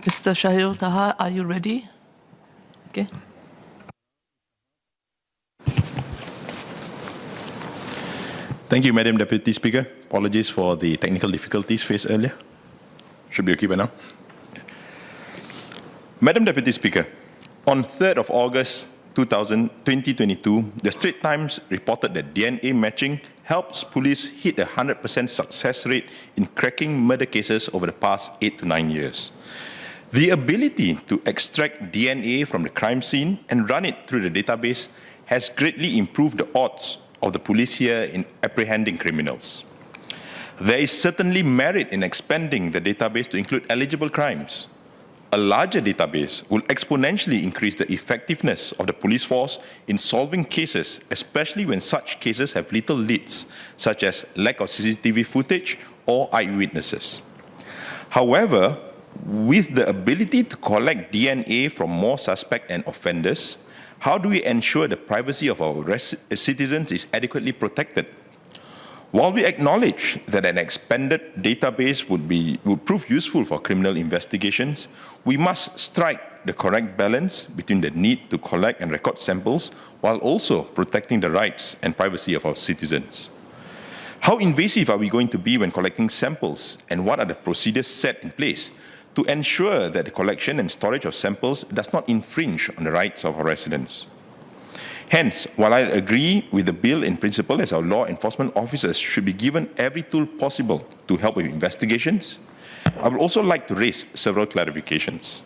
Mr. Sharael, Taha, are you ready? Okay. Thank you, Madam Deputy Speaker. Apologies for the technical difficulties faced earlier. Should be okay by now. Madam Deputy Speaker, on 3rd of August 2022, the Straits Times reported that DNA matching helps police hit a 100% success rate in cracking murder cases over the past 8 to 9 years. The ability to extract DNA from the crime scene and run it through the database has greatly improved the odds of the police here in apprehending criminals. There is certainly merit in expanding the database to include eligible crimes. A larger database will exponentially increase the effectiveness of the police force in solving cases, especially when such cases have little leads, such as lack of CCTV footage or eyewitnesses. However, with the ability to collect DNA from more suspects and offenders, how do we ensure the privacy of our citizens is adequately protected? While we acknowledge that an expanded database would prove useful for criminal investigations, we must strike the correct balance between the need to collect and record samples while also protecting the rights and privacy of our citizens. How invasive are we going to be when collecting samples, and what are the procedures set in place to ensure that the collection and storage of samples does not infringe on the rights of our residents? Hence, while I agree with the bill in principle as our law enforcement officers should be given every tool possible to help with investigations, I would also like to raise several clarifications.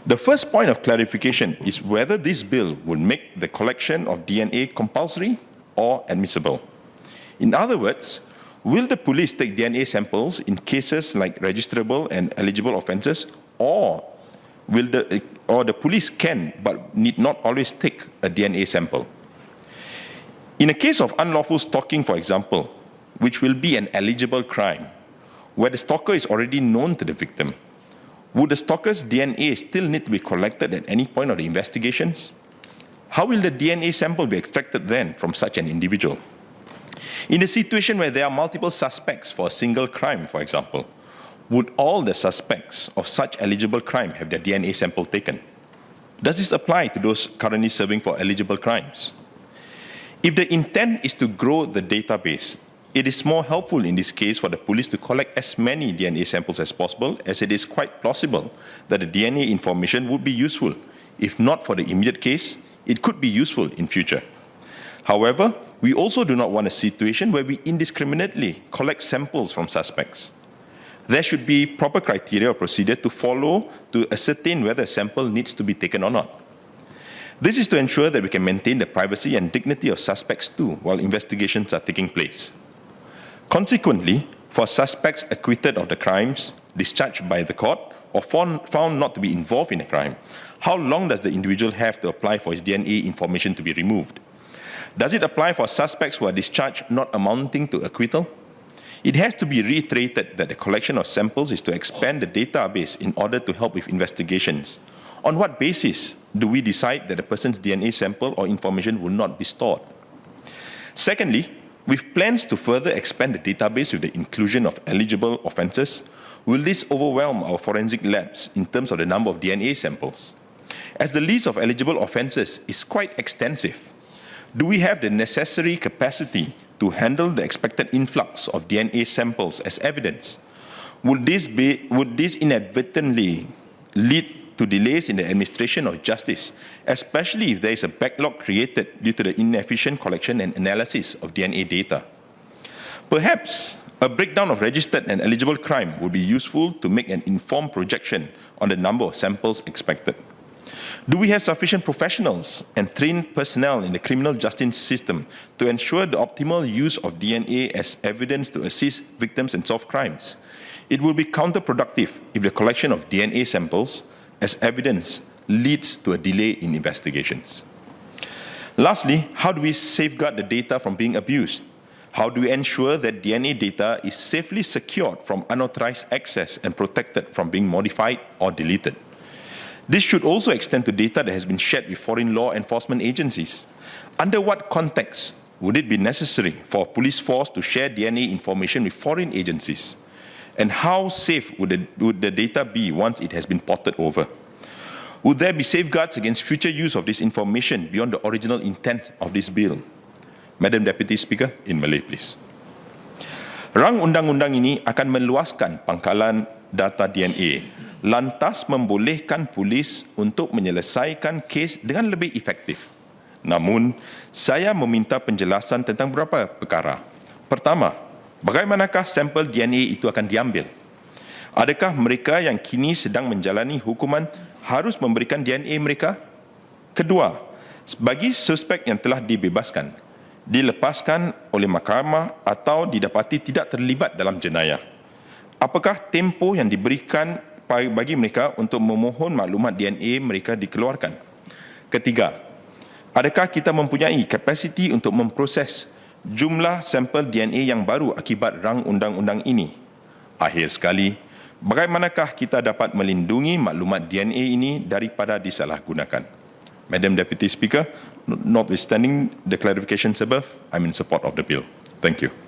The first point of clarification is whether this bill would make the collection of DNA compulsory or admissible. In other words, will the police take DNA samples in cases like registrable and eligible offences, or the police can but need not always take a DNA sample? In a case of unlawful stalking, for example, which will be an eligible crime, where the stalker is already known to the victim, would the stalker's DNA still need to be collected at any point of the investigations? How will the DNA sample be extracted then from such an individual? In a situation where there are multiple suspects for a single crime, for example, would all the suspects of such eligible crime have their DNA sample taken? Does this apply to those currently serving for eligible crimes? If the intent is to grow the database, it is more helpful in this case for the police to collect as many DNA samples as possible, as it is quite plausible that the DNA information would be useful. If not for the immediate case, it could be useful in future. However, we also do not want a situation where we indiscriminately collect samples from suspects. There should be proper criteria or procedure to follow to ascertain whether a sample needs to be taken or not. This is to ensure that we can maintain the privacy and dignity of suspects too while investigations are taking place. Consequently, for suspects acquitted of the crimes, discharged by the court, or found not to be involved in a crime, how long does the individual have to apply for his DNA information to be removed? Does it apply for suspects who are discharged not amounting to acquittal? It has to be reiterated that the collection of samples is to expand the database in order to help with investigations. On what basis do we decide that a person's DNA sample or information will not be stored? Secondly, with plans to further expand the database with the inclusion of eligible offences, will this overwhelm our forensic labs in terms of the number of DNA samples? As the list of eligible offences is quite extensive, do we have the necessary capacity to handle the expected influx of DNA samples as evidence? Would this inadvertently lead to delays in the administration of justice, especially if there is a backlog created due to the inefficient collection and analysis of DNA data? Perhaps a breakdown of registered and eligible crime would be useful to make an informed projection on the number of samples expected. Do we have sufficient professionals and trained personnel in the criminal justice system to ensure the optimal use of DNA as evidence to assist victims and solve crimes? It will be counterproductive if the collection of DNA samples as evidence leads to a delay in investigations. Lastly, how do we safeguard the data from being abused? How do we ensure that DNA data is safely secured from unauthorized access and protected from being modified or deleted? This should also extend to data that has been shared with foreign law enforcement agencies. Under what context would it be necessary for a police force to share DNA information with foreign agencies? And how safe would the data be once it has been ported over? Would there be safeguards against future use of this information beyond the original intent of this bill? Madam Deputy Speaker, in Malay, please. Rang undang-undang ini akan meluaskan pangkalan data DNA, lantas membolehkan polis untuk menyelesaikan kes dengan lebih efektif. Namun, saya meminta penjelasan tentang beberapa perkara. Pertama, bagaimanakah sampel DNA itu akan diambil? Adakah mereka yang kini sedang menjalani hukuman harus memberikan DNA mereka? Kedua, bagi suspek yang telah dibebaskan, dilepaskan oleh mahkamah atau didapati tidak terlibat dalam jenayah, apakah tempoh yang diberikan bagi mereka untuk memohon maklumat DNA mereka dikeluarkan? Ketiga, adakah kita mempunyai kapasiti untuk memproses jumlah sampel DNA yang baru akibat rang undang-undang ini? Akhir sekali, bagaimanakah kita dapat melindungi maklumat DNA ini daripada disalahgunakan? Madam Deputy Speaker, notwithstanding the clarifications above, I'm in support of the bill. Thank you.